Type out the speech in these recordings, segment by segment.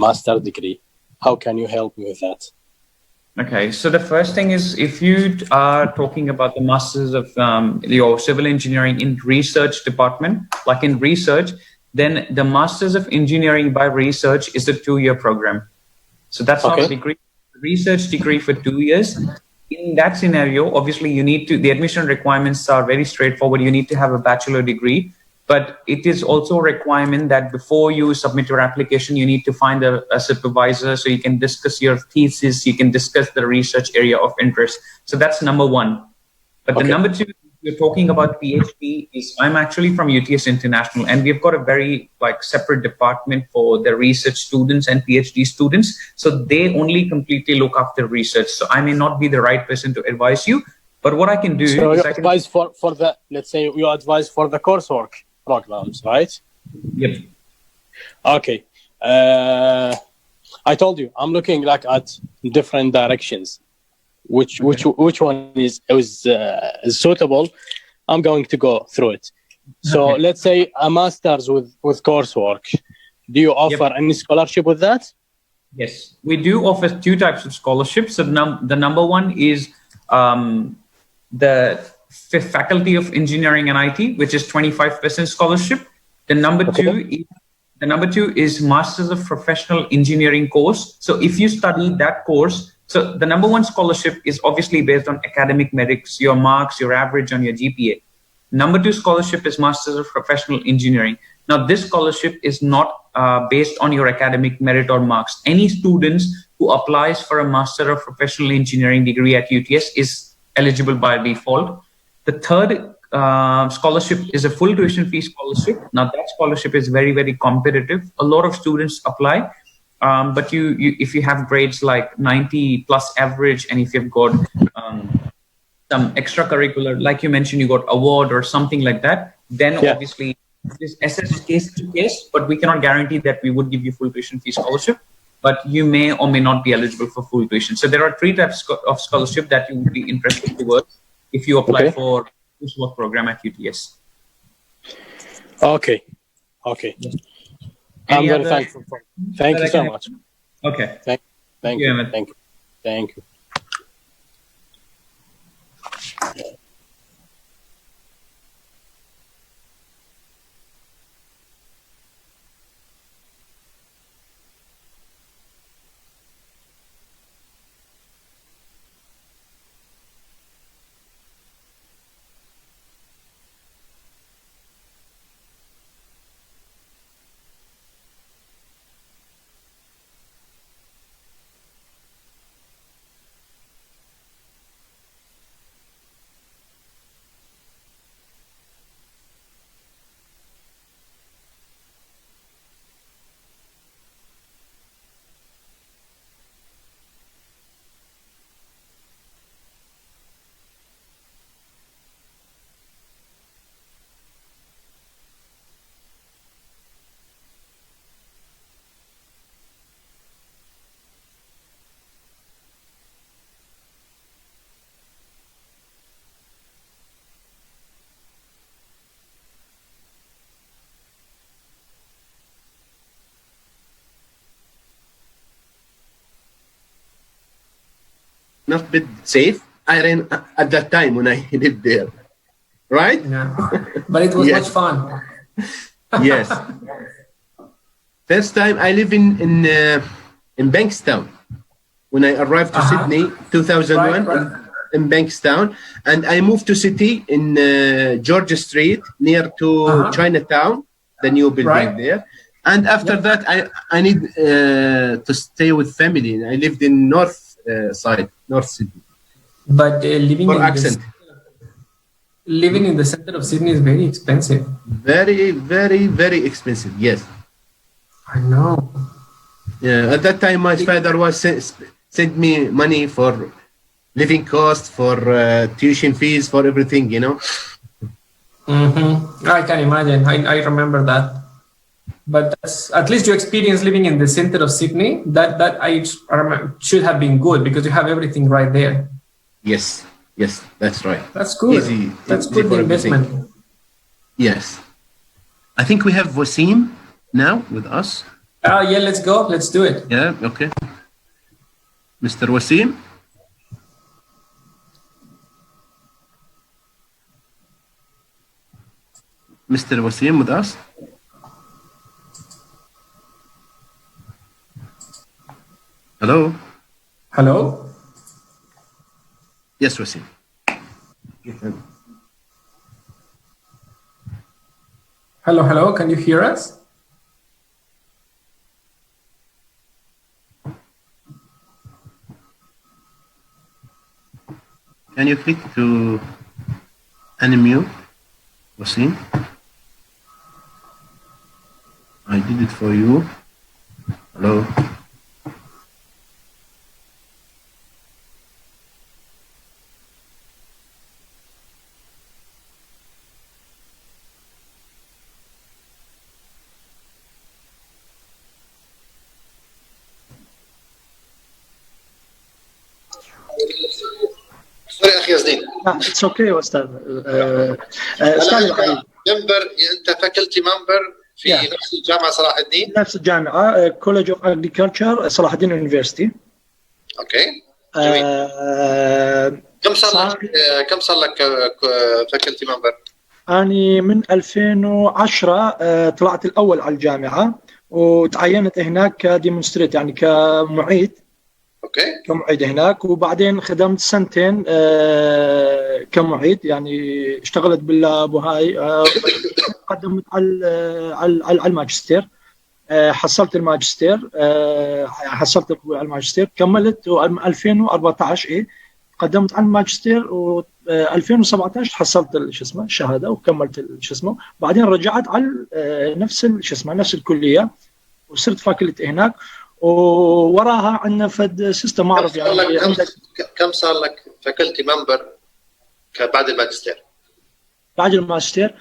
master degree. How can you help me with that? Okay, so the first thing is, if you are talking about the Masters of your civil engineering in research department, like in research, then the Masters of Engineering by Research is a 2-year program. So that's not a degree, research degree for 2 years. In that scenario, obviously the admission requirements are very straightforward. You need to have a bachelor degree, but it is also a requirement that before you submit your application, you need to find a supervisor so you can discuss your thesis, you can discuss the research area of interest. So that's number one. But the number two, we're talking about PhD, is I'm actually from UTS International, and we've got a very separate department for the research students and PhD students. So they only completely look after research. So I may not be the right person to advise you, but what I can do so is you advise for the, let's say you advise for the coursework programs, right? Yep. Okay. I told you I'm looking at different directions. Which one is suitable? I'm going to go through it. So let's say a master's with coursework. Do you offer any scholarship with that? Yes, we do offer 2 types of scholarships. So the number one is the Faculty of Engineering and IT, which is 25% scholarship. The number two is Masters of Professional Engineering course. So if you study that course, so the number one scholarship is obviously based on academic merits, your marks, your average on your GPA. Number 2 scholarship is Masters of Professional Engineering. Now, this scholarship is not based on your academic merit or marks. Any students who applies for a Master of Professional Engineering degree at UTS is eligible by default. The third scholarship is a full tuition fee scholarship. Now, that scholarship is very, very competitive. A lot of students apply. But if you have grades like 90 plus average, and if you've got some extracurricular, like you mentioned, you got award or something like that, then obviously this assessed case to case, but we cannot guarantee that we would give you full tuition fee scholarship, but you may or may not be eligible for full tuition. So there are 3 types of scholarship that you would be interested towards if you apply for this work program at UTS. Okay. Yes. I'm very thankful for it. Thank you so much. Okay. Thank you. Thank you. Not bit safe. I ran at that time when I lived there, right? Yeah, but it was much fun. Yes. First time I live in Bankstown. When I arrived to Sydney, 2001, in Bankstown, and I moved to city in Georgia Street near to Chinatown, the new building there. And after that, I need to stay with family. I lived in North Sydney. But living in the center of Sydney is very expensive. Very, very, very expensive. Yes. I know. Yeah. At that time, my father was sent me money for living costs, for tuition fees, for everything. You know. I can imagine. I remember that. But that's, at least your experience living in the center of Sydney, that I remember, should have been good because you have everything right there. Yes, that's right. That's good. That's good investment. Yes. I think we have Wasim now with us. Yeah, let's go. Let's do it. Yeah, okay. Mr. Wasim? Mr. Wasim with us? Hello? Hello? Yes, Wasim. Hello, hello. Can you hear us? Can you click to unmute, Wasim? I did it for you. Hello? سوري اخي يزدين. اتس اوكي استاذ. استاذ العزيز، ممبر، انت فاكولتي ممبر في نفس الجامعه صلاح الدين؟ نفس الجامعه، كولج اوف اجريكلتشر صلاح الدين يونيفرستي. اوكي جميل. كم صار لك فاكولتي ممبر؟ اني من 2010 طلعت الاول على الجامعه وتعينت هناك كديمونستريت، يعني كمعيد. اوكي. كمعيد هناك، وبعدين خدمت سنتين كمعيد، يعني اشتغلت باللاب وهاي. قدمت على الماجستير، حصلت الماجستير، حصلت القبول على الماجستير، كملت 2014 قدمت على الماجستير، و 2017 حصلت شو اسمه الشهاده وكملت شو اسمه. بعدين رجعت على نفس شو اسمه نفس الكليه وصرت فاكولتي هناك، ووراها عندنا فد سيستم ما اعرف يعني كم صار لك فاكولتي ممبر بعد الماجستير؟ بعد الماجستير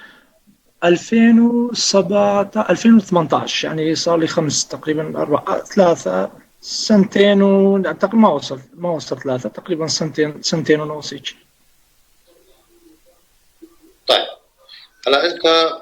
2017 2018، يعني صار لي تقريبا 3 سنتين تقريبا ما وصلت 3، تقريبا سنتين ونص هيك. طيب هلا انت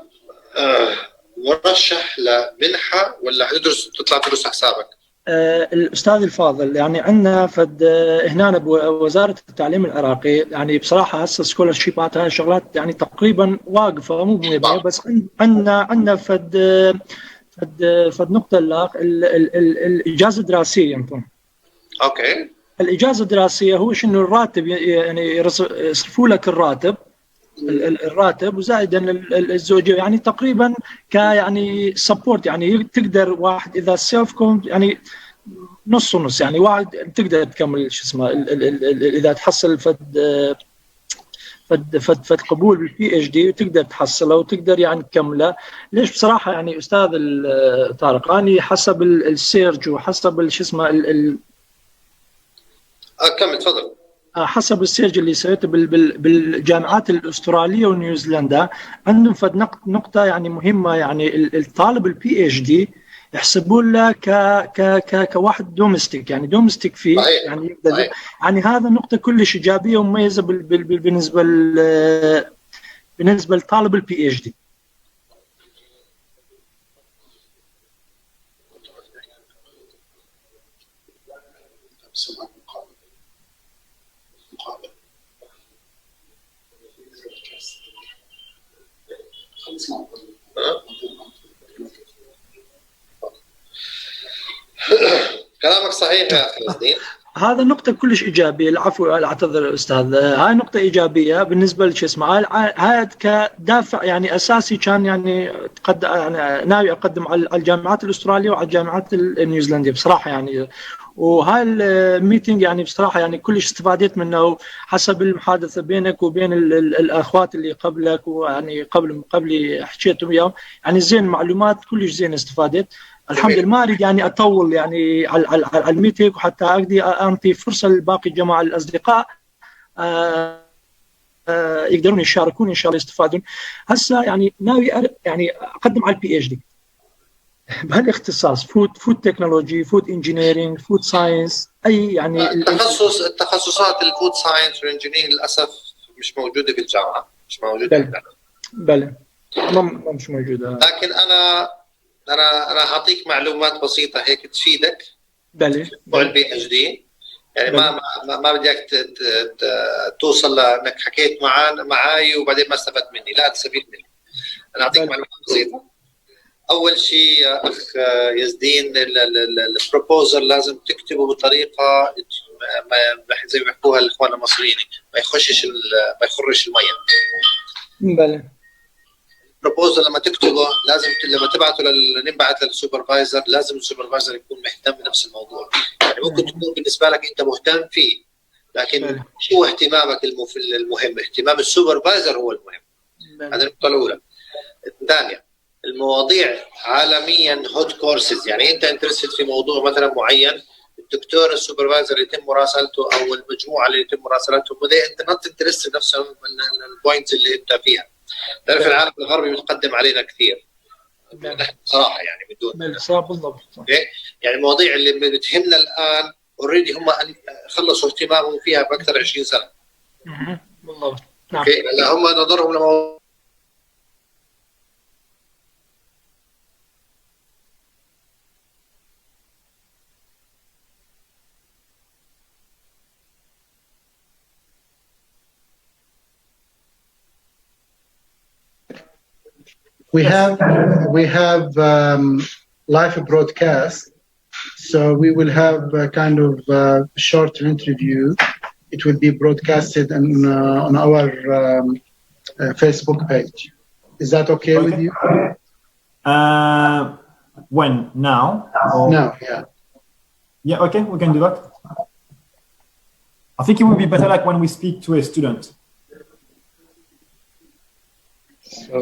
مرشح لمنحه ولا حتدرس تطلع تدرس حسابك؟ الاستاذ الفاضل، يعني عندنا فد هنا بوزاره التعليم العراقي، يعني بصراحه هسه سكولرشيبات هاي الشغلات يعني تقريبا واقفه مو 100%، بس عندنا فد نقطه الاجازه الدراسيه يمكن. اوكي. الاجازه الدراسيه هو شنو الراتب، يعني يصرفوا لك الراتب وزائدا الزوجيه، يعني تقريبا يعني سبورت، يعني تقدر واحد اذا سيلف كوم يعني نص ونص، يعني واحد تقدر تكمل شو اسمه اذا تحصل فد قبول بالبي اتش دي وتقدر تحصله وتقدر يعني تكمله. ليش بصراحه يعني استاذ طارق، اني حسب السيرج وحسب شو اسمه كمل تفضل. حسب السيرج اللي سويته بالجامعات الاستراليه ونيوزيلندا، عندهم فد نقطه يعني مهمه، يعني الطالب البي اتش دي يحسبون له كواحد دومستيك، يعني دومستيك فيه صحيح. يعني يعني هذا نقطه كلش ايجابيه ومميزه بالنسبه لطالب البي اتش دي. كلامك صحيح يا اخي الدين. هذا نقطة كلش إيجابية. العفو، أعتذر أستاذ، هاي نقطة إيجابية بالنسبة لشو اسمه، هاي كدافع يعني أساسي كان يعني يعني ناوي أقدم على الجامعات الأسترالية وعلى الجامعات النيوزيلندية بصراحة يعني. وهاي الميتينج يعني بصراحة يعني كلش استفادت منه، حسب المحادثة بينك وبين الأخوات اللي قبلك، ويعني قبل حكيت وياهم يعني زين، معلومات كلش زين استفادت. الحمد لله. ما اريد يعني اطول يعني على الميتينج، وحتى اقدر اعطي فرصه لباقي الجماعه الاصدقاء يقدرون يشاركون ان شاء الله يستفادون. هسه يعني ناوي يعني اقدم على البي اتش دي بهالاختصاص، فود تكنولوجي، فود انجينيرنج، فود ساينس، اي يعني التخصصات الفود ساينس والانجينيرنج للاسف مش موجوده في الجامعه، مش موجوده. بلى مش موجوده. لكن انا انا هعطيك معلومات بسيطه هيك تفيدك بلى موضوع البي اتش دي. يعني ما بدي اياك توصل لانك حكيت معي وبعدين ما استفدت مني، لا تستفيد مني. انا اعطيك معلومات بسيطه. اول شيء يا اخ يزدين، البروبوزل لازم تكتبه بطريقه زي ما بيحكوها الاخوان المصريين، ما يخرش الميه. بلى. البروبوزل لما تكتبه لازم لما تبعته نبعث للسوبرفايزر، لازم السوبرفايزر يكون مهتم بنفس الموضوع. يعني ممكن تكون بالنسبه لك انت مهتم فيه، لكن شو اهتمامك المهم؟ اهتمام السوبرفايزر هو المهم. هذه النقطه الاولى. الثانيه، المواضيع عالميا هوت كورسز، يعني انت انترستد في موضوع مثلا معين، الدكتور السوبرفايزر يتم مراسلته او المجموعه اللي يتم مراسلتهم، وده انت نوت انترستد نفس البوينتس اللي انت فيها. تعرف العالم الغربي متقدم علينا كثير نحن صراحه، يعني بدون بالضبط. يعني المواضيع اللي بتهمنا الان اوريدي هم خلصوا اهتمامهم فيها باكثر 20 سنه. بالضبط. نعم. اوكي، هلا هم نظرهم لموضوع We have live broadcast, so we will have a kind of short interview. It will be broadcasted on our Facebook page. Is that okay with you? When? Now? Or... Now, yeah. Yeah, okay, we can do that. I think it would be better like when we speak to a student. So...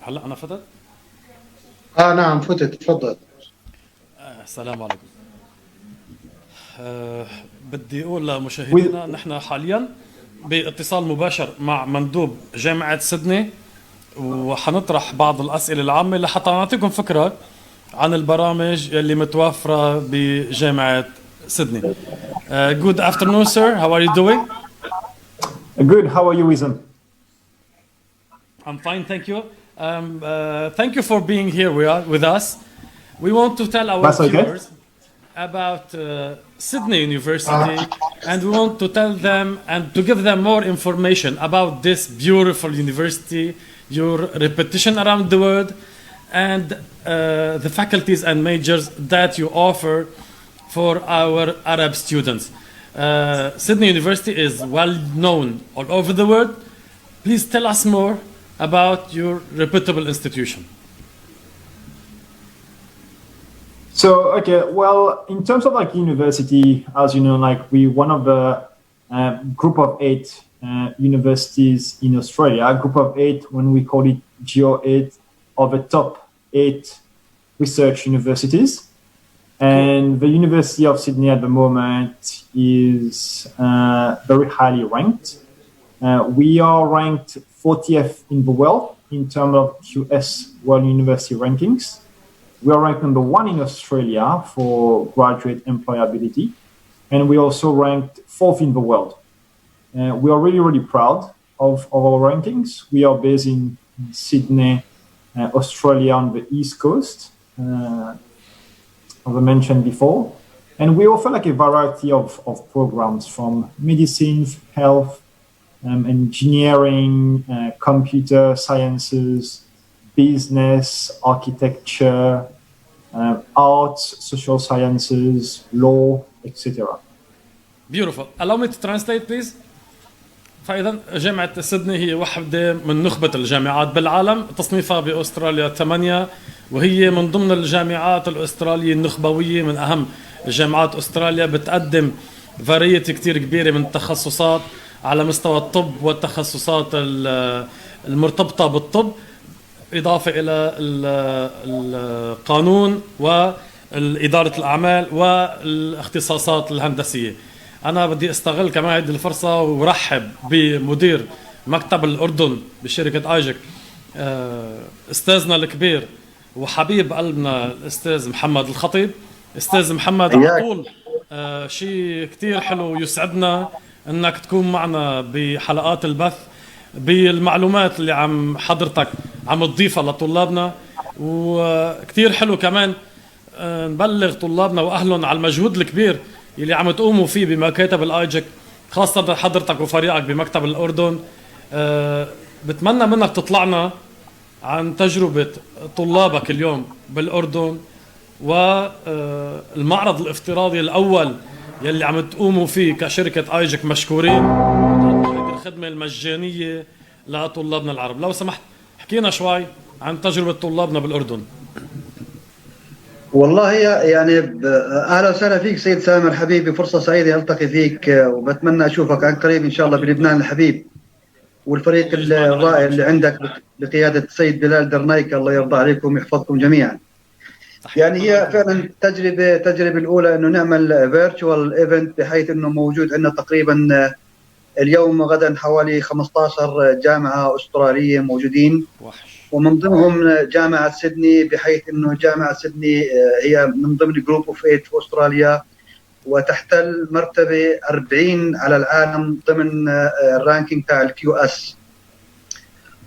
هلا انا فتت؟ نعم فتت، تفضل. السلام عليكم. بدي اقول لمشاهدينا نحن حاليا باتصال مباشر مع مندوب جامعة سيدني، وحنطرح بعض الأسئلة العامة لحتى نعطيكم فكرة عن البرامج اللي متوفرة بجامعة سيدني. Good afternoon, sir. How are you doing? Good. How are you, Wizam? I'm fine, thank you. Thank you for being here with us. We want to tell our viewers about Sydney University, and we want to tell them and to give them more information about this beautiful university, your reputation around the world, and the faculties and majors that you offer for our Arab students. Sydney University is well known all over the world. Please tell us more about your reputable institution. So, okay, well, in terms of like university, as you know, like we one of the group of 8 universities in Australia, a group of 8 when we call it Geo8 of the top 8 research universities. And the University of Sydney at the moment is very highly ranked. We are ranked 40th in the world in terms of QS World University rankings. We are ranked number 1 in Australia for graduate employability, and we also ranked 4th in the world. We are really, really proud of our rankings. We are based in Sydney, Australia on the East Coast, as I mentioned before. And we offer like a variety of programs from medicine, health, engineering, computer sciences, business, architecture, arts, social sciences, law, etc. Beautiful. Allow me to translate, please. فإذا جامعة سيدني هي واحدة من نخبة الجامعات بالعالم، تصنيفها بأستراليا 8، وهي من ضمن الجامعات الأسترالية النخبوية، من أهم جامعات أستراليا. بتقدم فاريتي كتير كبيرة من التخصصات على مستوى الطب والتخصصات المرتبطة بالطب، إضافة إلى القانون وإدارة الأعمال والاختصاصات الهندسية. أنا بدي أستغل كمان هذه الفرصة ورحب بمدير مكتب الأردن بشركة آيجك، أستاذنا الكبير وحبيب قلبنا الأستاذ محمد الخطيب. أستاذ محمد، على طول شيء كتير حلو يسعدنا انك تكون معنا بحلقات البث بالمعلومات اللي حضرتك عم تضيفها لطلابنا. وكتير حلو كمان نبلغ طلابنا واهلهم على المجهود الكبير اللي عم تقوموا فيه بمكاتب الايجك، خاصة حضرتك وفريقك بمكتب الأردن. بتمنى منك تطلعنا عن تجربة طلابك اليوم بالأردن والمعرض الافتراضي الأول يلي عم تقوموا فيه كشركة ايجك. مشكورين بالخدمة المجانية لطلابنا العرب. لو سمحت حكينا شوي عن تجربة طلابنا بالأردن. والله يعني اهلا وسهلا فيك سيد سامر حبيبي، فرصه سعيده التقي فيك وبتمنى اشوفك عن قريب ان شاء الله بلبنان الحبيب، والفريق الرائع اللي عندك بقياده السيد بلال درنايك، الله يرضى عليكم ويحفظكم جميعا. يعني هي فعلا تجربه الاولى انه نعمل فيرتشوال ايفنت، بحيث انه موجود عندنا تقريبا اليوم وغدا حوالي 15 جامعه استراليه موجودين، ومن ضمنهم جامعة سيدني، بحيث أنه جامعة سيدني هي من ضمن جروب اوف 8 في أستراليا، وتحتل مرتبة 40 على العالم ضمن الرانكينج تاع الكيو اس.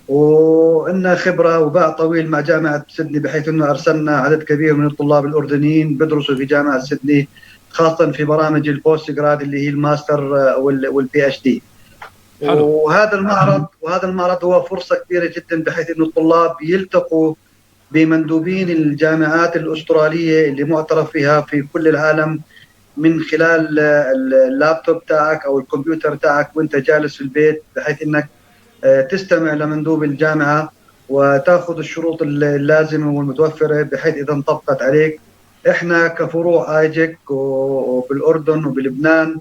وإن خبرة وباع طويل مع جامعة سيدني، بحيث أنه أرسلنا عدد كبير من الطلاب الأردنيين بدرسوا في جامعة سيدني، خاصة في برامج البوست جراد اللي هي الماستر والبي اتش دي. وهذا المعرض هو فرصة كبيرة جدا، بحيث انه الطلاب يلتقوا بمندوبين الجامعات الأسترالية اللي معترف فيها في كل العالم من خلال اللابتوب تاعك او الكمبيوتر تاعك وانت جالس في البيت، بحيث انك تستمع لمندوب الجامعة وتاخذ الشروط اللازمة والمتوفرة، بحيث اذا انطبقت عليك. احنا كفروع ايجك وبالأردن وبلبنان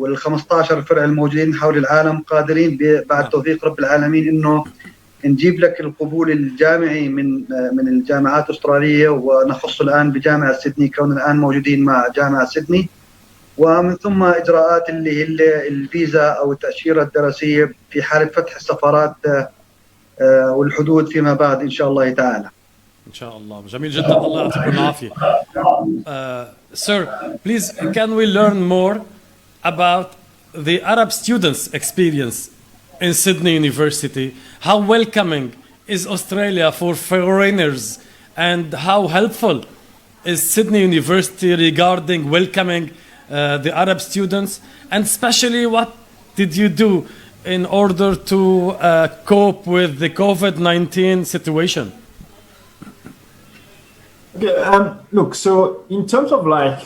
وال15 فرع الموجودين حول العالم قادرين بعد توفيق رب العالمين انه نجيب لك القبول الجامعي من الجامعات الاستراليه، ونخص الان بجامعه سيدني كون الان موجودين مع جامعه سيدني، ومن ثم اجراءات اللي هي الفيزا او التاشيره الدراسيه في حاله فتح السفارات والحدود فيما بعد ان شاء الله تعالى. إن شاء الله. جميل جدا، الله يعطيكم العافية. Sir, please can we learn more about the Arab students' experience in Sydney University? How welcoming is Australia for foreigners, and how helpful is Sydney University regarding welcoming the Arab students? And especially, what did you do in order to cope with the COVID-19 situation? Okay, look, so in terms of like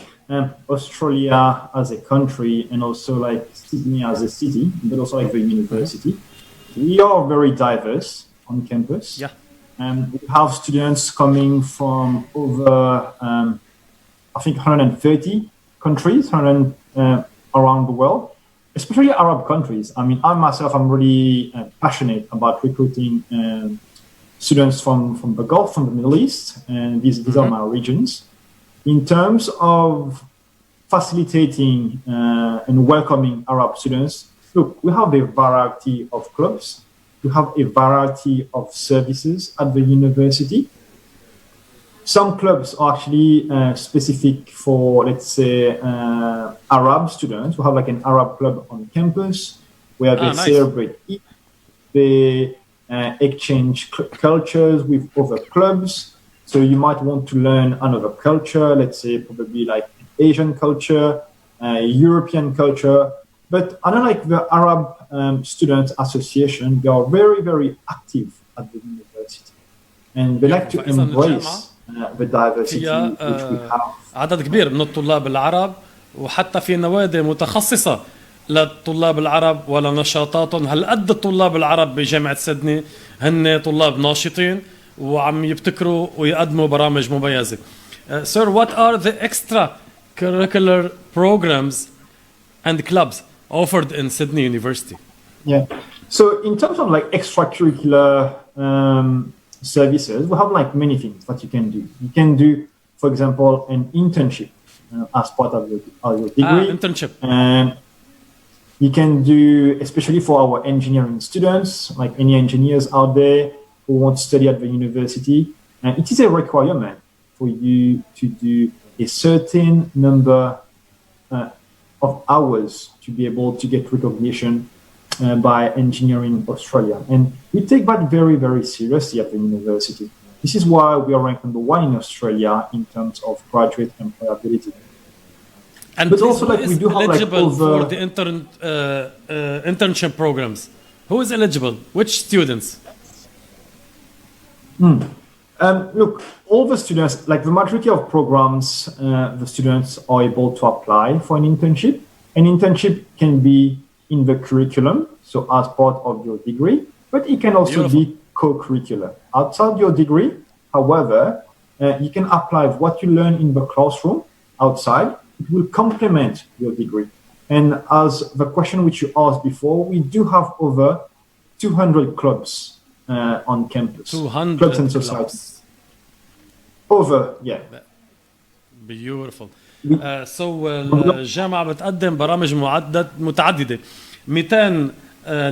Australia as a country, and also like Sydney as a city, but also like the university, we are very diverse on campus. Yeah. We have students coming from over, I think 130 countries around the world, especially Arab countries. I mean, I myself, I'm really passionate about recruiting students from the Gulf, from the Middle East, and these are my regions. In terms of facilitating and welcoming Arab students, look, we have a variety of clubs. We have a variety of services at the university. Some clubs are actually specific for, let's say, Arab students. We have like an Arab club on campus where they celebrate Eid. They exchange cultures with other clubs. So you might want to learn another culture, let's say probably like Asian culture, European culture. But unlike the Arab Students Association, they are very, very active at the university. And they like to embrace the diversity which we have. عدد كبير من الطلاب العرب، وحتى في نوادي متخصصة للطلاب العرب ولا نشاطاتهم. هالقد الطلاب العرب بجامعة سيدني هن طلاب ناشطين وعم يبتكروا ويقدموا برامج مميزة. Sir, what are the extracurricular programs and clubs offered in Sydney University? Yeah. So in terms of like extracurricular services, we have like many things that you can do. You can do, for example, an internship as part of your degree. Internship. You can do, especially for our engineering students, like any engineers out there who want to study at the university, it is a requirement for you to do a certain number of hours to be able to get recognition by Engineering Australia. And we take that very, very seriously at the university. This is why we are ranked #1 in Australia in terms of graduate employability. And but also, like, we do have eligible like for the internship programs. Who is eligible? Which students? Look, all the students, like the majority of programs, the students are able to apply for an internship. An internship can be in the curriculum, so as part of your degree, but it can also be co-curricular. Outside your degree, however, you can apply what you learn in the classroom outside. It will complement your degree. And as the question which you asked before, we do have over 200 clubs on campus. 200 clubs and societies. Over, yeah. Beautiful. الجامعة بتقدم برامج متعددة. 200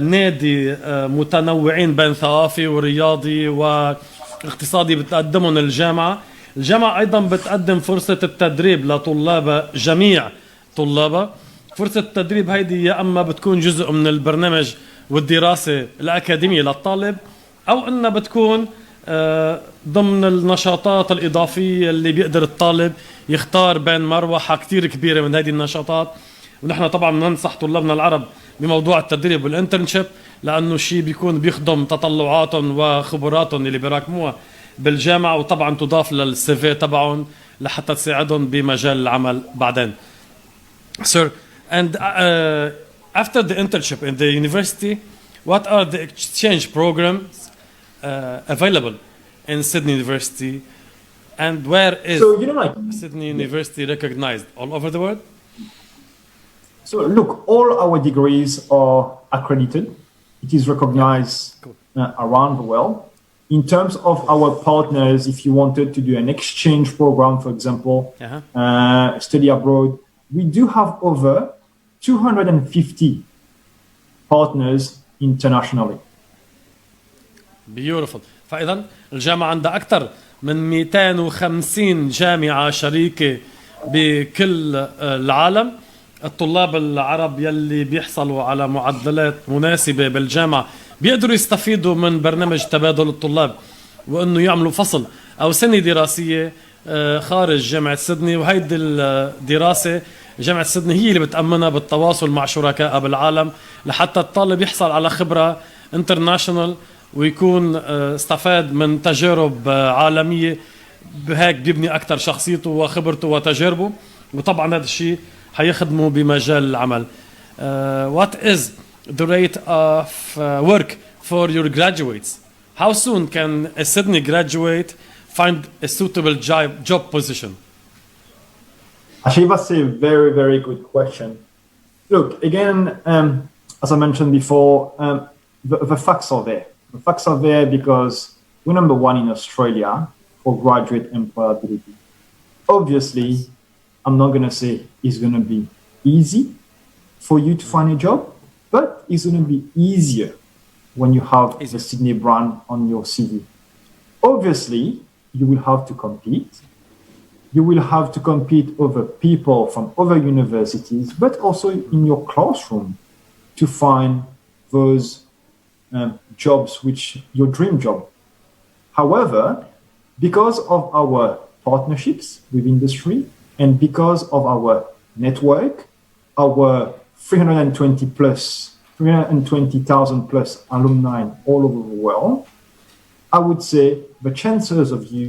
نادي متنوعين بين ثقافي ورياضي واقتصادي بتقدمهم الجامعة. الجامعة أيضا بتقدم فرصة التدريب لطلاب جميع طلابها. فرصة التدريب هيدي يا أما بتكون جزء من البرنامج والدراسة الأكاديمية للطالب أو أنها بتكون ضمن النشاطات الإضافية اللي بيقدر الطالب يختار بين مروحة كتير كبيرة من هذه النشاطات. ونحن طبعا ننصح طلابنا العرب بموضوع التدريب والانترنشيب لأنه شيء بيكون بيخدم تطلعاتهم وخبراتهم اللي بيراكموها بالجامعة وطبعا تضاف للسي في تبعهم لحتى تساعدهم بمجال العمل بعدين. Sir, and after the internship in the university, what are the exchange programs available in Sydney University, and where is Sydney University recognized all over the world? So look, all our degrees are accredited. It is recognized around the world. In terms of our partners, if you wanted to do an exchange program, for example, study abroad, we do have over 250 partners internationally. Beautiful. فإذا الجامعة عندها أكثر من 250 جامعة شريكة بكل العالم. الطلاب العرب يلي بيحصلوا على معدلات مناسبة بالجامعة بيقدروا يستفيدوا من برنامج تبادل الطلاب وأنه يعملوا فصل أو سنة دراسية خارج جامعة سيدني. وهيدي الدراسة جامعة سيدني هي اللي بتأمنها بالتواصل مع شركاء بالعالم لحتى الطالب يحصل على خبرة انترناشونال ويكون استفاد من تجارب عالمية. بهيك بيبني أكثر شخصيته وخبرته وتجاربه وطبعا هذا الشيء هيخدمه بمجال العمل. What is the rate of work for your graduates? How soon can a Sydney graduate find a suitable job position? Actually, that's a very, very good question. Look, again, as I mentioned before, the facts are there. The facts are there because we're #1 in Australia for graduate employability. Obviously, I'm not going to say it's going to be easy for you to find a job, but it's going to be easier when you have the Sydney brand on your CV. Obviously, you will have to compete. You will have to compete over people from other universities, but also in your classroom to find those jobs, which your dream job. However, because of our partnerships with industry and because of our network, our 320,000 plus alumni all over the world, I would say the chances of you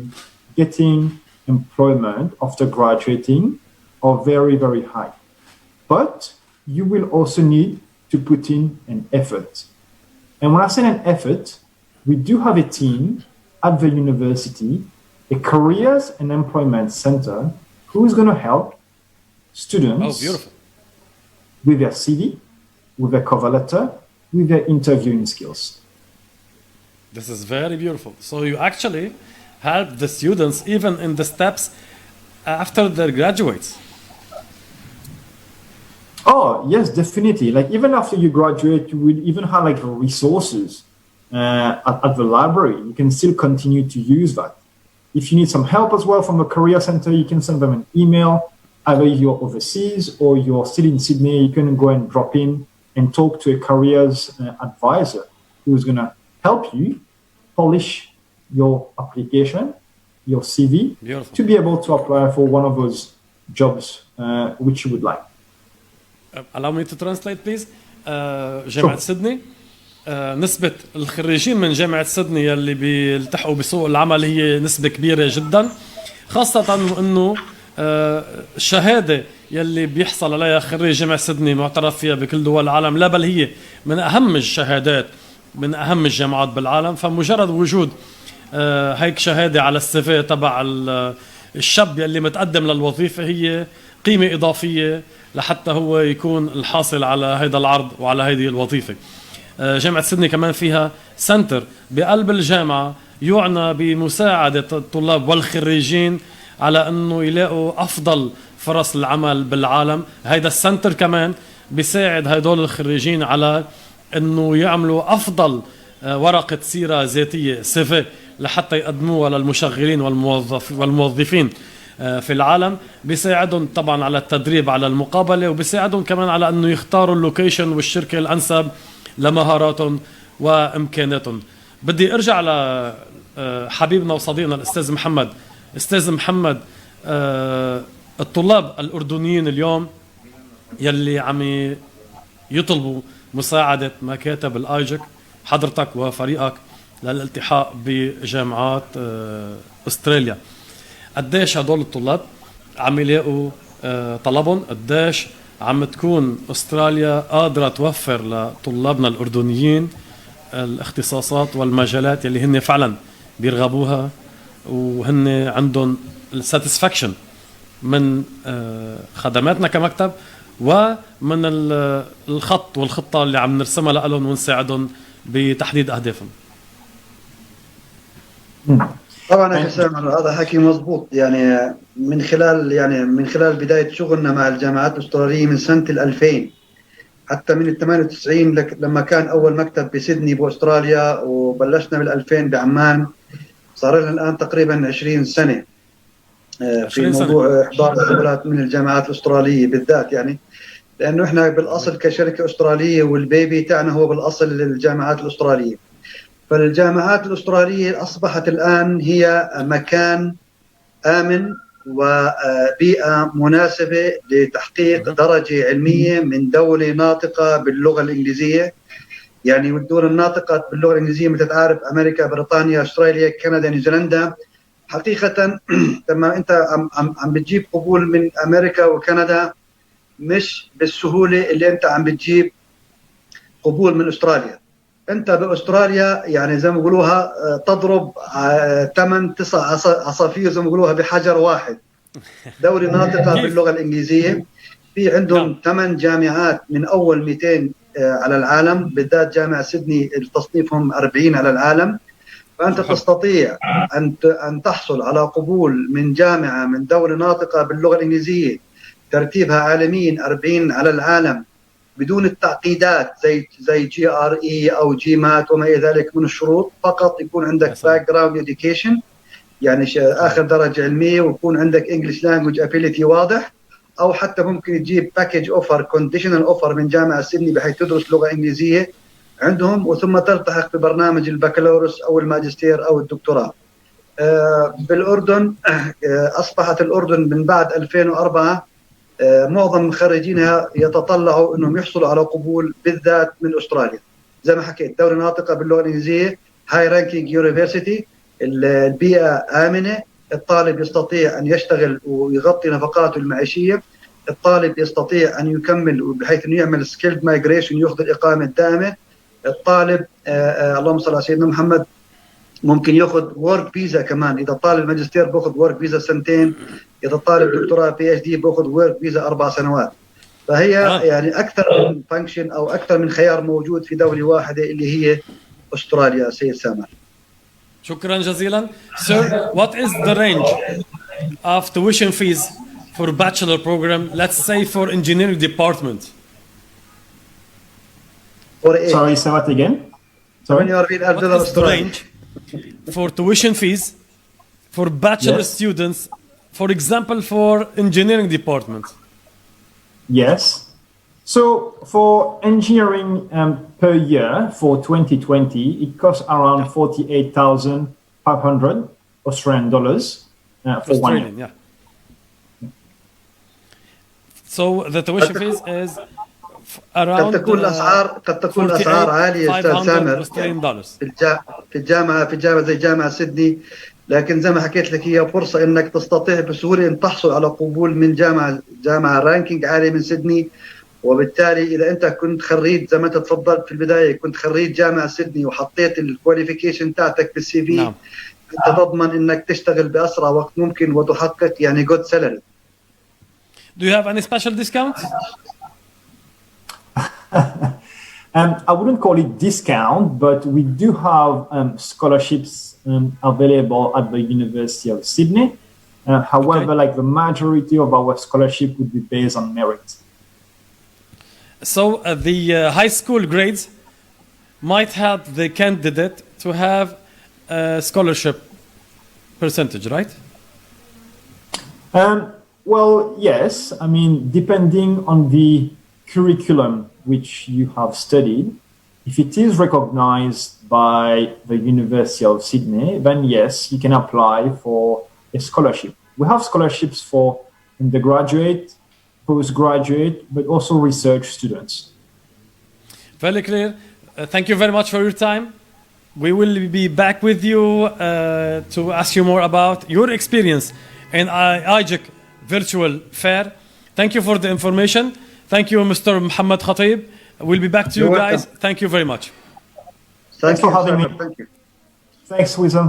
getting employment after graduating are very, very high. But you will also need to put in an effort. And when I say an effort, we do have a team at the university, a careers and employment center, who is going to help students with their CV, with their cover letter, with their interviewing skills. This is very beautiful. So you actually help the students even in the steps after they graduate. Oh, yes, definitely. Like even after you graduate, you will even have like resources at the library. You can still continue to use that. If you need some help as well from the Career Center, you can send them an email either you're overseas or you're still in Sydney, you can go and drop in and talk to a careers advisor who's going to help you polish your application, your CV, Beautiful. to be able to apply for one of those jobs which you would like. Allow me to translate, please. جامعة سيدنey. نسبة الخريجين من جامعة سيدنey اللي بيلتحقوا بسوق العمل هي نسبة كبيرة جدا، خاصة انه الشهادة يلي بيحصل عليها خريج جامعة سيدنey معترف فيها بكل دول العالم، لا بل هي من أهم الشهادات من أهم الجامعات بالعالم. فمجرد وجود هيك شهادة على السيفي تبع الشاب يلي متقدم للوظيفة هي قيمة إضافية لحتى هو يكون الحاصل على هذا العرض وعلى هذه الوظيفة. جامعة سيدنey كمان فيها سنتر بقلب الجامعة يعنى بمساعدة الطلاب والخريجين على أنه يلاقوا أفضل فرص العمل بالعالم. هيدا السنتر كمان بيساعد هيدول الخريجين على أنه يعملوا أفضل ورقة سيرة ذاتية سيفي لحتى يقدموها للمشغلين والموظفين في العالم. بيساعدهم طبعا على التدريب على المقابلة، وبيساعدهم كمان على أنه يختاروا اللوكيشن والشركة الأنسب لمهاراتهم وإمكاناتهم. بدي أرجع لحبيبنا وصديقنا الأستاذ محمد. أستاذ محمد، الطلاب الأردنيين اليوم يلي عم يطلبوا مساعدة مكاتب الآيجك حضرتك وفريقك للالتحاق بجامعات أستراليا، قديش هدول الطلاب عم يلاقوا طلبهم؟ قديش عم تكون أستراليا قادرة توفر لطلابنا الأردنيين الاختصاصات والمجالات اللي هن فعلا بيرغبوها وهن عندهم الساتسفاكشن من خدماتنا كمكتب ومن الخط والخطة اللي عم نرسمها لهم ونساعدهم بتحديد أهدافهم؟ طبعا يا حسام هذا حكي مضبوط. يعني من خلال بداية شغلنا مع الجامعات الأسترالية من سنة 2000 حتى من 98 لما كان أول مكتب بسيدني بأستراليا، وبلشنا بال2000 بعمان، صار لنا الآن تقريبا 20 سنة في موضوع إحضار الخبرات من الجامعات الأسترالية بالذات. يعني لأنه إحنا بالأصل كشركة أسترالية والبيبي تاعنا هو بالأصل الجامعات الأسترالية. فالجامعات الأسترالية أصبحت الآن هي مكان آمن وبيئة مناسبة لتحقيق درجة علمية من دولة ناطقة باللغة الإنجليزية. يعني والدول الناطقة باللغة الإنجليزية مثل تعرف أمريكا، بريطانيا، أستراليا، كندا، نيوزيلندا. حقيقة لما أنت عم بتجيب قبول من أمريكا وكندا مش بالسهولة اللي أنت عم بتجيب قبول من أستراليا. أنت بأستراليا يعني زي ما بيقولوها تضرب 8-9 عصافير زي ما بيقولوها بحجر واحد. دولة ناطقة باللغة الإنجليزية، في عندهم 8 جامعات من أول 200 على العالم، بالذات جامعة سيدني تصنيفهم 40 على العالم. فأنت تستطيع أن تحصل على قبول من جامعة من دولة ناطقة باللغة الإنجليزية ترتيبها عالميا 40 على العالم بدون التعقيدات زي GRE أو GMAT وما إلى ذلك من الشروط. فقط يكون عندك background education يعني آخر درجة علمية، ويكون عندك English language ability واضح، أو حتى ممكن تجيب package offer conditional offer من جامعة سيدني بحيث تدرس لغة إنجليزية عندهم، وثم تلتحق ببرنامج البكالوريوس أو الماجستير أو الدكتوراه. بالأردن أصبحت الأردن من بعد 2004 معظم خريجينها يتطلعوا أنهم يحصلوا على قبول بالذات من أستراليا. زي ما حكيت دولة ناطقة باللغة الإنجليزية، هاي رانكينج يونيفرسيتي، البيئة آمنة، الطالب يستطيع أن يشتغل ويغطي نفقاته المعيشية، الطالب يستطيع أن يكمل بحيث أنه يعمل سكيلد مايجريشن يأخذ الإقامة الدائمة. الطالب اللهم صل على سيدنا محمد ممكن ياخذ ورك فيزا كمان، اذا طالب ماجستير باخذ ورك فيزا 2 سنين، اذا طالب دكتوراه PhD باخذ ورك فيزا 4 سنوات. فهي يعني اكثر من فانكشن او اكثر من خيار موجود في دوله واحده اللي هي استراليا. سيد سامر. شكرا جزيلا. Sir, what is the range of tuition fees for bachelor program, let's say for engineering department? Sorry, say that again. Sorry. What is the range for tuition fees for bachelor students for example, for engineering department? Yes. So for engineering per year for 2020, it costs around 48,500 Australian dollars for 1 year. Yeah. So the tuition fees is around قد تكون الاسعار عاليه استاذ سامر في الجامعه زي جامعه سيدني، لكن زي ما حكيت لك هي فرصه انك تستطيع بسهوله ان تحصل على قبول من جامعه رانكينج عالي من سيدني، وبالتالي اذا انت كنت خريج زي ما انت تفضلت في البدايه كنت خريج جامعه سيدني وحطيت الكواليفيكيشن تاعتك بالسي في، انت تضمن انك تشتغل باسرع وقت ممكن وتحقق يعني جود سالري. Do you have any special discount? I wouldn't call it discount, but we do have scholarships available at the University of Sydney. However, like the majority of our scholarship would be based on merit. So the high school grades might help the candidate to have a scholarship percentage, right? Well, yes. I mean, depending on the curriculum which you have studied, if it is recognized by the University of Sydney, then yes, you can apply for a scholarship. We have scholarships for undergraduate, postgraduate, but also research students. Very clear. Thank you very much for your time. We will be back with you to ask you more about your experience in IJIC Virtual Fair. Thank you for the information. Thank you, Mr. Mohammed Khatib. We'll be back to you guys. Thank you very much. Thanks for having me. Thank you. Thanks, Wisdom.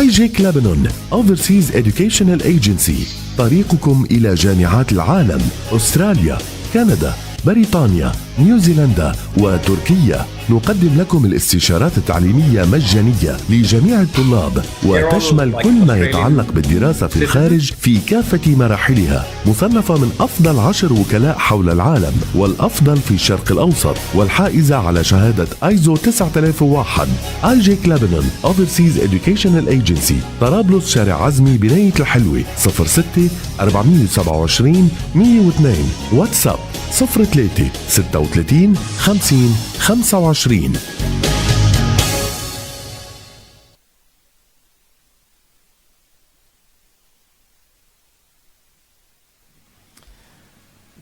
IJIC Lebanon Overseas Educational Agency، طريقكم إلى جامعات العالم، أستراليا، كندا، بريطانيا، نيوزيلندا وتركيا. نقدم لكم الاستشارات التعليمية مجانية لجميع الطلاب، وتشمل كل ما يتعلق بالدراسة في الخارج في كافة مراحلها. مصنفة من أفضل 10 وكلاء حول العالم والأفضل في الشرق الأوسط، والحائزة على شهادة ISO 9001. IJIC Lebanon Overseas Educational Agency، طرابلس، شارع عزمي، بناية الحلوة، 06 427 102. واتساب 03 36 50 25.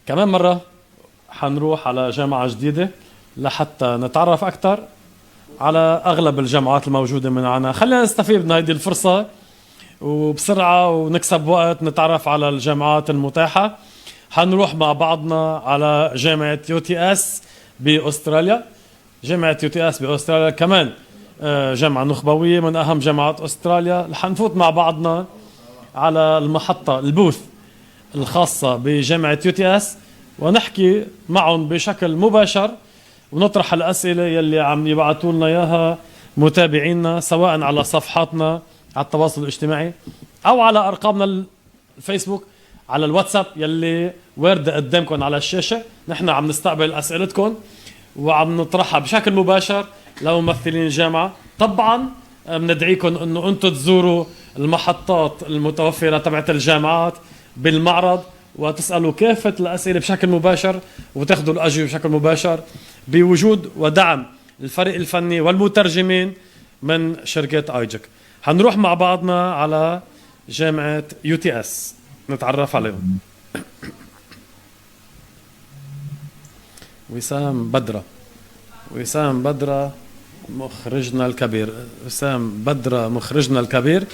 كمان مرة حنروح على جامعة جديدة لحتى نتعرف أكثر على أغلب الجامعات الموجودة معنا. خلينا نستفيد من هذه الفرصة وبسرعة ونكسب وقت نتعرف على الجامعات المتاحة. حنروح مع بعضنا على جامعة UTS بأستراليا. جامعة UTS بأستراليا كمان جامعة نخبوية من أهم جامعات أستراليا. حنفوت مع بعضنا على المحطة البوث الخاصة بجامعة UTS ونحكي معهم بشكل مباشر ونطرح الأسئلة يلي عم يبعثوا لنا إياها متابعينا، سواء على صفحاتنا على التواصل الاجتماعي أو على أرقامنا الفيسبوك، على الواتساب يلي واردة قدامكم على الشاشة. نحن عم نستقبل أسئلتكم وعم نطرحها بشكل مباشر لممثلين الجامعة. طبعا بندعيكم أنه أنتم تزوروا المحطات المتوفرة تبعت الجامعات بالمعرض وتسألوا كافة الأسئلة بشكل مباشر وتاخذوا الأجوبة بشكل مباشر بوجود ودعم الفريق الفني والمترجمين من شركة IJIC. هنروح مع بعضنا على جامعة UTS نتعرف عليهم. وسام بدرة مخرجنا الكبير. وسام بدرة مخرجنا الكبير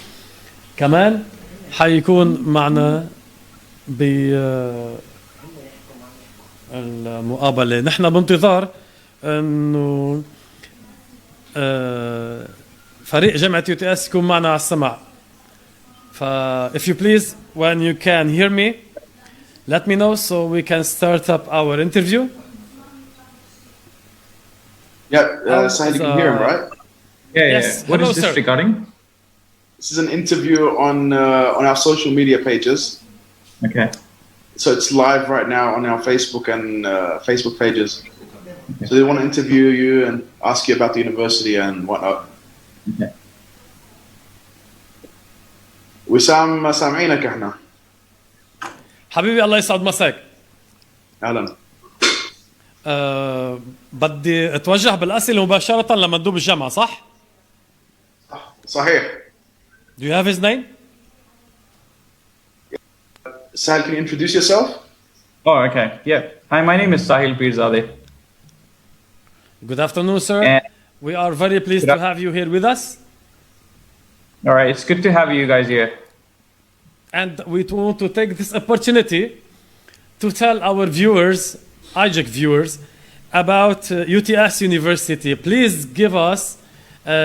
كمان حيكون معنا بالمقابلة. نحن بانتظار انه فريق جامعة UTS يكون معنا على السمع. if you please, when you can hear me, let me know so we can start up our interview. Yeah, Sahil, you can hear him, right? Yeah. Yes. What Hello, is this sir. regarding? This is an interview on our social media pages. Okay. So it's live right now on our Facebook and Facebook pages. Okay. So they want to interview you and ask you about the university and whatnot. Okay. وسام سامعينك احنا. حبيبي الله يسعد مساك. اهلا. بدي اتوجه بالاسئله مباشره لمندوب الجامعه صح؟ صحيح. Do you have his name? Sahil, can you introduce yourself? Oh, okay. Yeah. Hi, my name is Sahil Pirzadeh. Good afternoon, sir. We are very pleased to have you here with us. All right, it's good to have you guys here. And we want to take this opportunity to tell our viewers, IJEC viewers, about UTS University. Please give us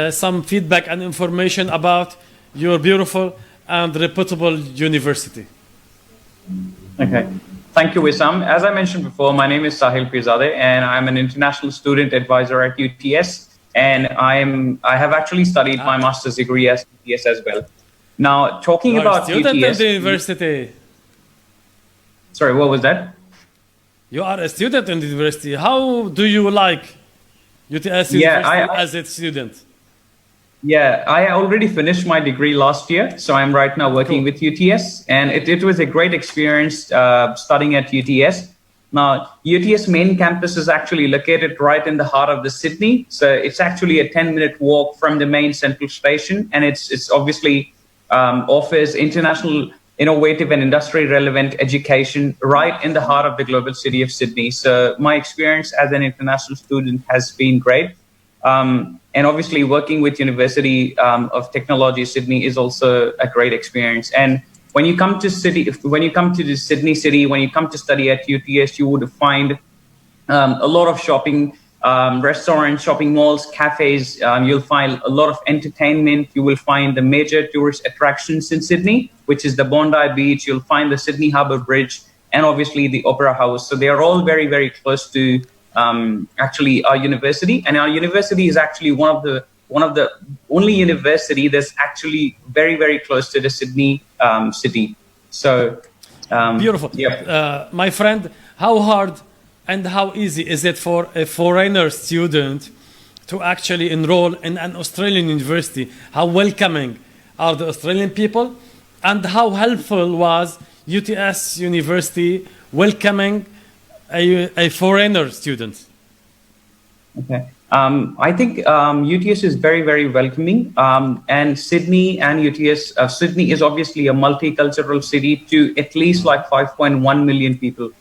some feedback and information about your beautiful and reputable university. Okay. Thank you, Wissam. As I mentioned before, my name is Sahil Pirzadeh, and I'm an international student advisor at UTS. And I have actually studied my master's degree at UTS as well. Now, talking about student UTS, at the university. Sorry, what was that? You are a student in the university. How do you like UTS University as a student? Yeah, I already finished my degree last year, so I'm right now working with UTS, and it was a great experience studying at UTS. Now, UTS main campus is actually located right in the heart of the Sydney, so it's actually a 10-minute walk from the main central station, and it's obviously offers international, innovative and industry relevant education right in the heart of the global city of Sydney. So my experience as an international student has been great. And obviously working with University of Technology Sydney is also a great experience. And when you come to the Sydney city, when you come to study at UTS, you would find a lot of shopping, restaurants, shopping malls, cafes. You'll find a lot of entertainment. You will find the major tourist attractions in Sydney, which is the Bondi Beach. You'll find the Sydney Harbour Bridge, and obviously the Opera House. So they are all very, very close to actually our university. And our university is actually one of the only university that's actually very, very close to the Sydney city. So beautiful. Yeah. My friend, how hard and how easy is it for a foreigner student to actually enroll in an Australian university? How welcoming are the Australian people? And how helpful was UTS University welcoming a foreigner student? Okay. I think UTS is very, very welcoming. And Sydney and UTS, Sydney is obviously a multicultural city to at least like 5.1 million people.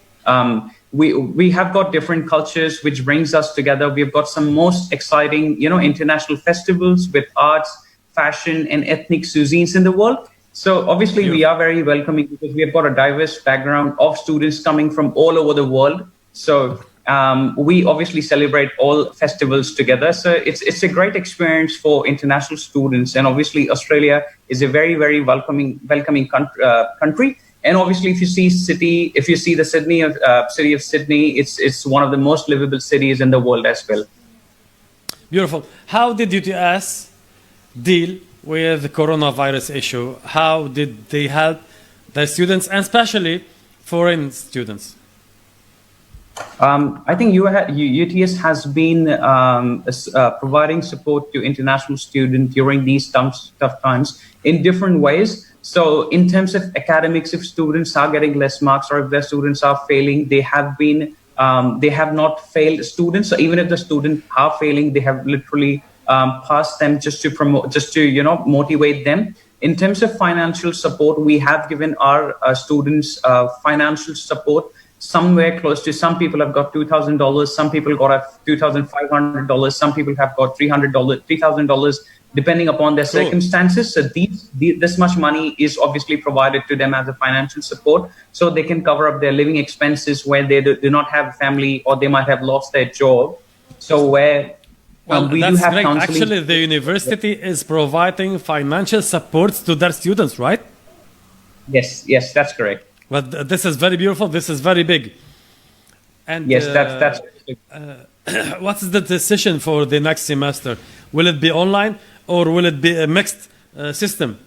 We have got different cultures, which brings us together. We've got some most exciting, international festivals with arts, fashion, and ethnic cuisines in the world. So obviously we are very welcoming because we have got a diverse background of students coming from all over the world. So we obviously celebrate all festivals together. So it's a great experience for international students. And obviously Australia is a very, very welcoming country. And obviously if you see the city of Sydney, it's one of the most livable cities in the world as well. Beautiful. How did UTS deal with the coronavirus issue? How did they help the students, and especially foreign students? I think UTS has been providing support to international students during these tough times in different ways. So in terms of academics, if students are getting less marks or if their students are failing, they have not failed students. So even if the students are failing, they have literally past them just to promote, just to, motivate them. In terms of financial support, we have given our students financial support somewhere close to, some people have got $2,000, some people got $2,500, some people have got $3,000, depending upon their circumstances. So this much money is obviously provided to them as a financial support, so they can cover up their living expenses where they do not have a family, or they might have lost their job. So where we do have great. counseling. Actually, the university is providing financial supports to their students, right? Yes, that's correct. But this is very beautiful. This is very big. And yes, that's what is the decision for the next semester? Will it be online or will it be a mixed system?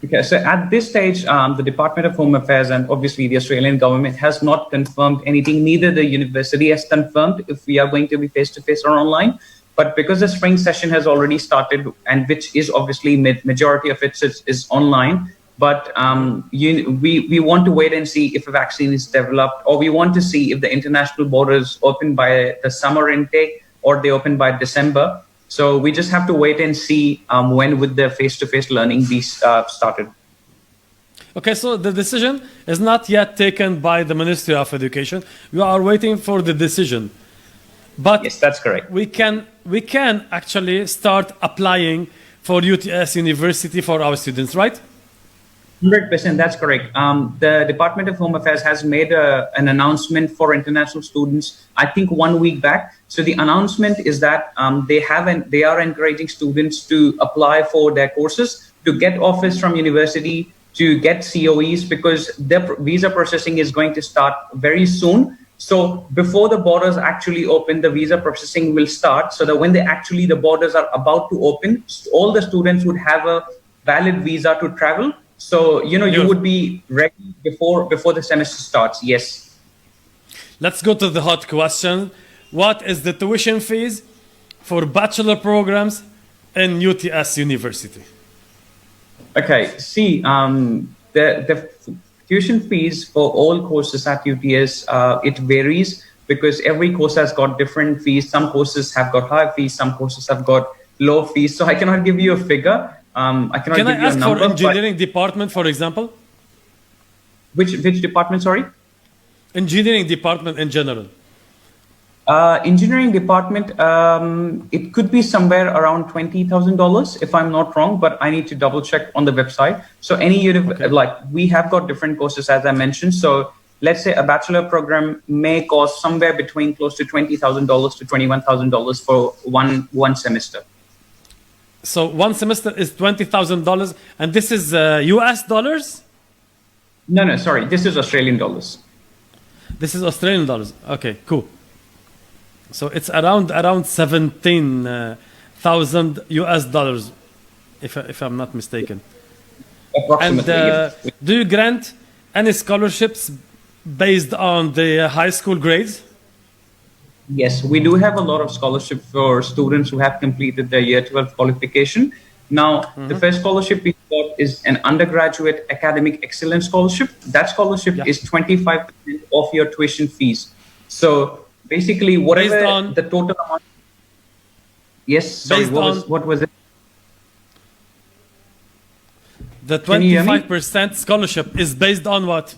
Okay, so at this stage, the Department of Home Affairs and obviously the Australian government has not confirmed anything. Neither the university has confirmed if we are going to be face-to-face or online. But because the spring session has already started, and which is obviously majority of it is online, but we want to wait and see if a vaccine is developed, or we want to see if the international borders open by the summer intake or they open by December. So we just have to wait and see when would the face-to-face learning be started. Okay, so the decision is not yet taken by the Ministry of Education. We are waiting for the decision. But yes, that's correct. We can actually start applying for UTS University for our students, right? 100%, that's correct. The Department of Home Affairs has made an announcement for international students, I think 1 week back. So the announcement is that they are encouraging students to apply for their courses, to get offers from university, to get COEs, because the visa processing is going to start very soon. So before the borders actually open, the visa processing will start, so that when the borders are about to open, all the students would have a valid visa to travel. So, you would be ready before the semester starts. Yes. Let's go to the hot question. What is the tuition fees for bachelor programs in UTS University? Okay. See, the tuition fees for all courses at UTS, it varies because every course has got different fees. Some courses have got high fees, some courses have got low fees. So I cannot give you a figure. I cannot Can give I you ask a number, for engineering department, for example? Which department, sorry? Engineering department in general. Engineering department, it could be somewhere around $20,000 if I'm not wrong, but I need to double check on the website. So we have got different courses, as I mentioned. So let's say a bachelor program may cost somewhere between close to $20,000 to $21,000 for one semester. So one semester is $20,000, and this is US dollars? No, sorry. This is Australian dollars. This is Australian dollars. Okay, cool. So it's around 17,000 US dollars, if I'm not mistaken. Approximately. And do you grant any scholarships based on the high school grades? Yes, we do have a lot of scholarship for students who have completed their year 12 qualification. Now, the first scholarship we got is an undergraduate academic excellence scholarship. That scholarship is 25% of your tuition fees. So basically, whatever the total amount. Yes, sorry, what was it? The 25% scholarship is based on what?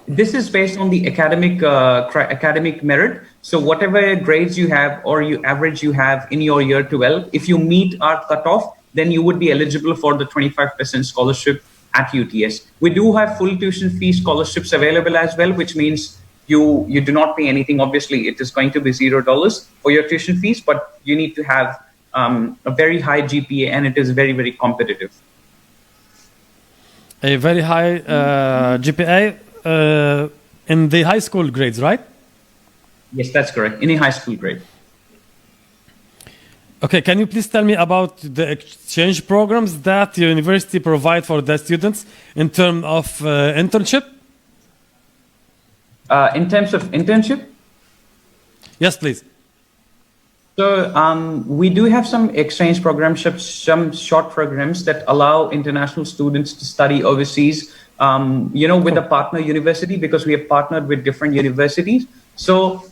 This is based on the academic merit. So whatever grades you have or average you have in your year 12, if you meet our cutoff, then you would be eligible for the 25% scholarship at UTS. We do have full tuition fee scholarships available as well, which means you do not pay anything. Obviously, it is going to be $0 for your tuition fees, but you need to have a very high GPA, and it is very, very competitive. A very high GPA in the high school grades, right? Yes, that's correct. Any high school grade. Okay, can you please tell me about the exchange programs that the university provide for the students in terms of internship? In terms of internship? Yes, please. So we do have some exchange programs, some short programs that allow international students to study overseas. with a partner university, because we have partnered with different universities. So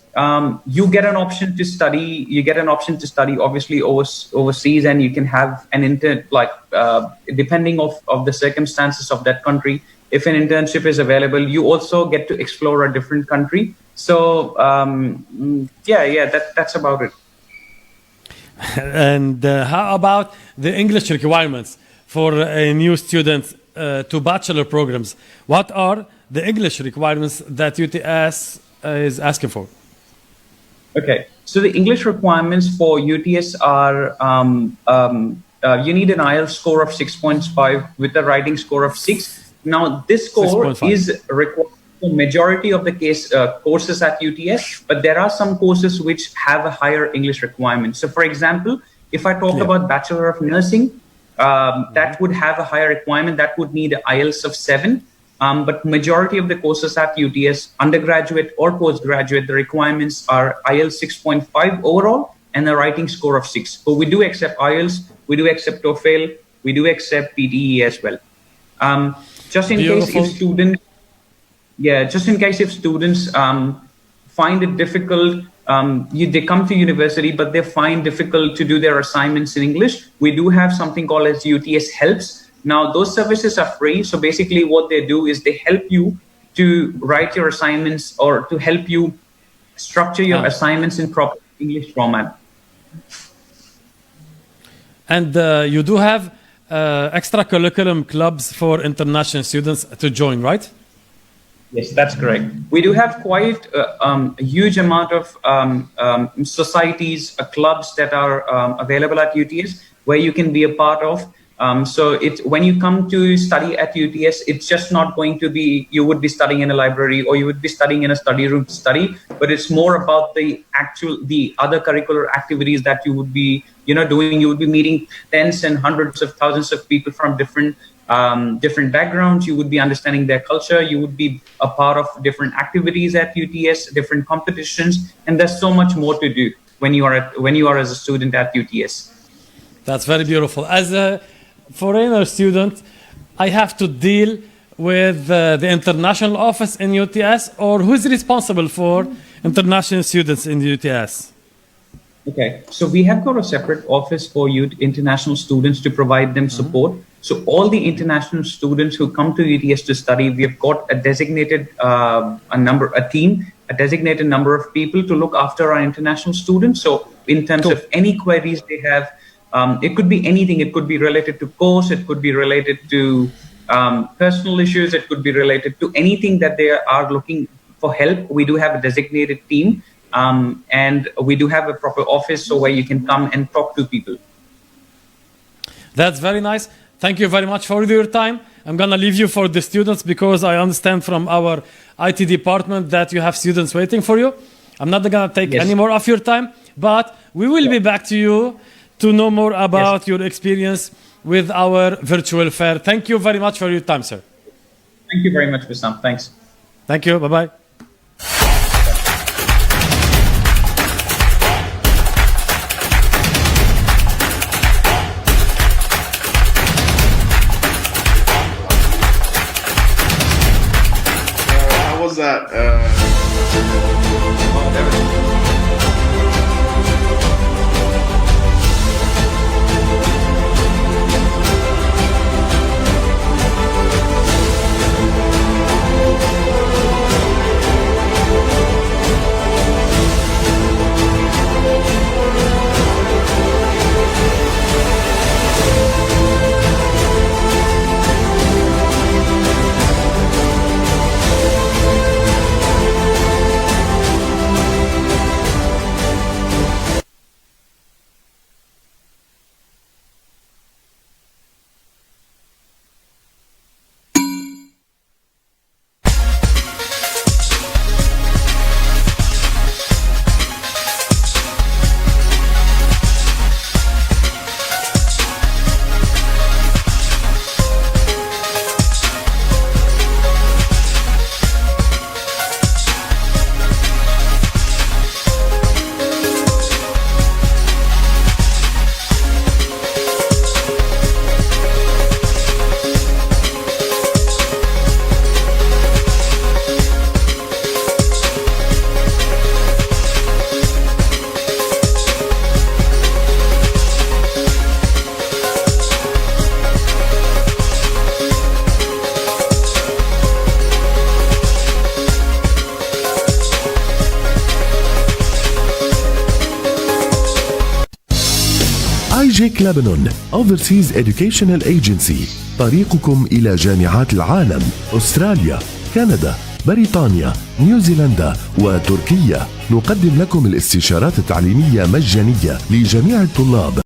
you get an option to study. You get an option to study, obviously, overseas, and you can have an intern, depending of the circumstances of that country. If an internship is available, you also get to explore a different country. So that's about it. And how about the English requirements for a new student to bachelor programs? What are the English requirements that UTS is asking for? Okay, so the English requirements for UTS are you need an IELTS score of 6.5 with a writing score of 6. Now, this score is required for majority of the courses at UTS, but there are some courses which have a higher English requirement. So, for example, if I talk about Bachelor of Nursing, that would have a higher requirement. That would need an IELTS of 7. But majority of the courses at UTS, undergraduate or postgraduate, the requirements are IELTS 6.5 overall and a writing score of 6. But we do accept IELTS, we do accept TOEFL, we do accept PTE as well. Just in case if students find it difficult, they come to university, but they find difficult to do their assignments in English, we do have something called as UTS Helps. Now, those services are free. So basically what they do is they help you to write your assignments or to help you structure your assignments in proper English format. And you do have extracurriculum clubs for international students to join, right? Yes, that's correct. We do have quite a huge amount of societies, clubs that are available at UTS where you can be a part of. So when you come to study at UTS, it's just not going to be, you would be studying in a library or you would be studying in a study room to study, but it's more about the other curricular activities that you would be, doing. You would be meeting tens and hundreds of thousands of people from different backgrounds. You would be understanding their culture. You would be a part of different activities at UTS, different competitions, and there's so much more to do when you are as a student at UTS. That's very beautiful. As a foreigner student, I have to deal with the international office in UTS, or who's responsible for international students in the UTS? Okay, so we have got a separate office for international students to provide them support. So all the international students who come to UTS to study, we have got a designated a designated number of people to look after our international students. So in terms of any queries they have, it could be anything. It could be related to course. It could be related to personal issues. It could be related to anything that they are looking for help. We do have a designated team, and we do have a proper office so where you can come and talk to people. That's very nice. Thank you very much for your time. I'm going to leave you for the students because I understand from our IT department that you have students waiting for you. I'm not going to take any more of your time, but we will be back to you to know more about your experience with our virtual fair. Thank you very much for your time, sir. Thank you very much, Wissam. Thanks. Thank you. Bye-bye. How was that? IJEC Lebanon Overseas Educational Agency، طريقكم إلى جامعات العالم، أستراليا، كندا، بريطانيا، نيوزيلندا وتركيا. نقدم لكم الاستشارات التعليمية مجانية لجميع الطلاب.